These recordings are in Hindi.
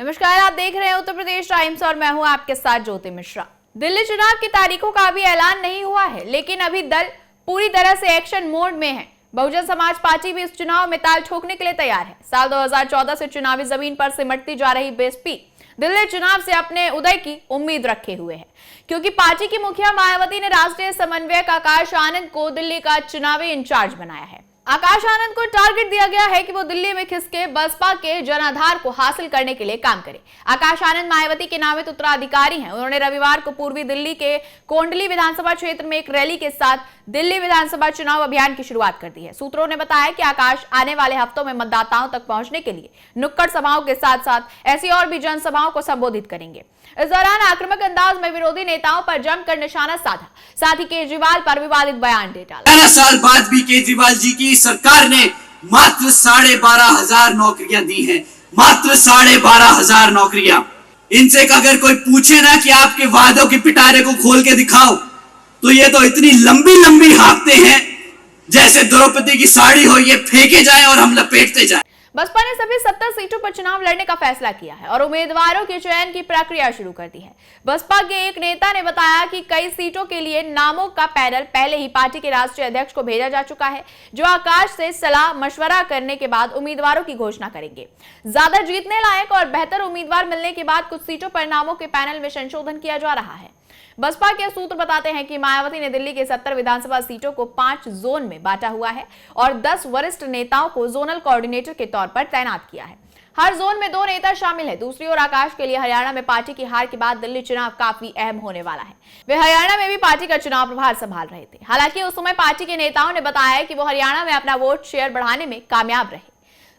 नमस्कार, आप देख रहे हैं उत्तर प्रदेश टाइम्स और मैं हूं आपके साथ ज्योति मिश्रा। दिल्ली चुनाव की तारीखों का अभी ऐलान नहीं हुआ है, लेकिन अभी दल पूरी तरह से एक्शन मोड में है। बहुजन समाज पार्टी भी इस चुनाव में ताल ठोकने के लिए तैयार है। साल 2014 से चुनावी जमीन पर सिमटती जा रही बीएसपी दिल्ली चुनाव से अपने उदय की उम्मीद रखे हुए है, क्योंकि पार्टी की मुखिया मायावती ने राष्ट्रीय समन्वयक आकाश आनंद को दिल्ली का चुनावी इंचार्ज बनाया है। आकाश आनंद को टारगेट दिया गया है कि वो दिल्ली में खिसके बसपा के जनाधार को हासिल करने के लिए काम करे। आकाश आनंद मायावती के नामित उत्तराधिकारी हैं। उन्होंने रविवार को पूर्वी दिल्ली के कोंडली विधानसभा क्षेत्र में एक रैली के साथ दिल्ली विधानसभा चुनाव अभियान की शुरुआत कर दी है। सूत्रों ने बताया कि आकाश आने वाले हफ्तों में मतदाताओं तक पहुंचने के लिए नुक्कड़ सभाओं के साथ साथ ऐसी और भी जनसभाओं को संबोधित करेंगे। इस दौरान आक्रामक अंदाज में विरोधी नेताओं पर जमकर निशाना साधा, साथ ही केजरीवाल पर विवादित बयान दे डाला। 11 साल बाद भी केजरीवाल जी की सरकार ने मात्र 12,500 नौकरियां दी हैं। मात्र 12,500 नौकरियां। इनसे अगर कोई पूछे ना कि आपके वादों के पिटारे को खोल के दिखाओ, तो ये तो इतनी लंबी लंबी हाँकते हैं जैसे द्रौपदी की साड़ी हो, ये फेंके जाए और हम लपेटते जाए। बसपा ने सभी 70 सीटों पर चुनाव लड़ने का फैसला किया है और उम्मीदवारों के चयन की प्रक्रिया शुरू कर दी है। बसपा के एक नेता ने बताया कि कई सीटों के लिए नामों का पैनल पहले ही पार्टी के राष्ट्रीय अध्यक्ष को भेजा जा चुका है, जो आकाश से सलाह मशवरा करने के बाद उम्मीदवारों की घोषणा करेंगे। ज्यादा जीतने लायक और बेहतर उम्मीदवार मिलने के बाद कुछ सीटों पर नामों के पैनल में संशोधन किया जा रहा है। बसपा के सूत्र बताते हैं कि मायावती ने दिल्ली के 70 विधानसभा सीटों को 5 जोन में बांटा हुआ है और 10 वरिष्ठ नेताओं को जोनल कोऑर्डिनेटर के तौर पर तैनात किया है। हर जोन में 2 नेता शामिल है। दूसरी ओर आकाश के लिए हरियाणा में पार्टी की हार के बाद दिल्ली चुनाव काफी अहम होने वाला है। वे हरियाणा में भी पार्टी का चुनाव प्रभार संभाल रहे थे। हालांकि उस समय पार्टी के नेताओं ने बताया कि वो हरियाणा में अपना वोट शेयर बढ़ाने में कामयाब रहे।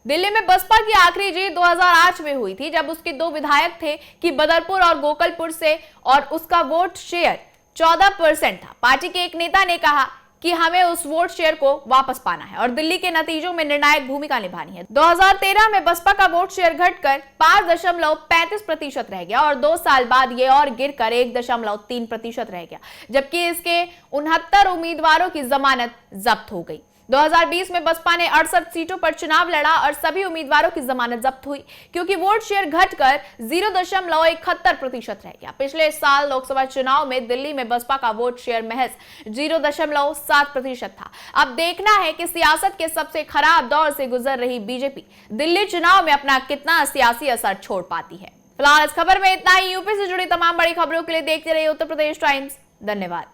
दिल्ली में बसपा की आखिरी जीत 2008 में हुई थी, जब उसके 2 विधायक थे कि बदरपुर और गोकलपुर से, और उसका वोट शेयर 14% था। पार्टी के एक नेता ने कहा कि हमें उस वोट शेयर को वापस पाना है और दिल्ली के नतीजों में निर्णायक भूमिका निभानी है। 2013 में बसपा का वोट शेयर घटकर 5.35% रह गया और 2 साल बाद ये और गिरकर 1.3% रह गया, जबकि इसके 69 उम्मीदवारों की जमानत जब्त हो गई। 2020 में बसपा ने 68 सीटों पर चुनाव लड़ा और सभी उम्मीदवारों की जमानत जब्त हुई, क्योंकि वोट शेयर घटकर 0.71% रह गया। पिछले साल लोकसभा चुनाव में दिल्ली में बसपा का वोट शेयर महज 0.7% था। अब देखना है कि सियासत के सबसे खराब दौर से गुजर रही बीजेपी दिल्ली चुनाव में अपना कितना सियासी असर छोड़ पाती है। फिलहाल इस खबर में इतना ही। यूपी से जुड़ी तमाम बड़ी खबरों के लिए देखते रहिए उत्तर प्रदेश टाइम्स। धन्यवाद।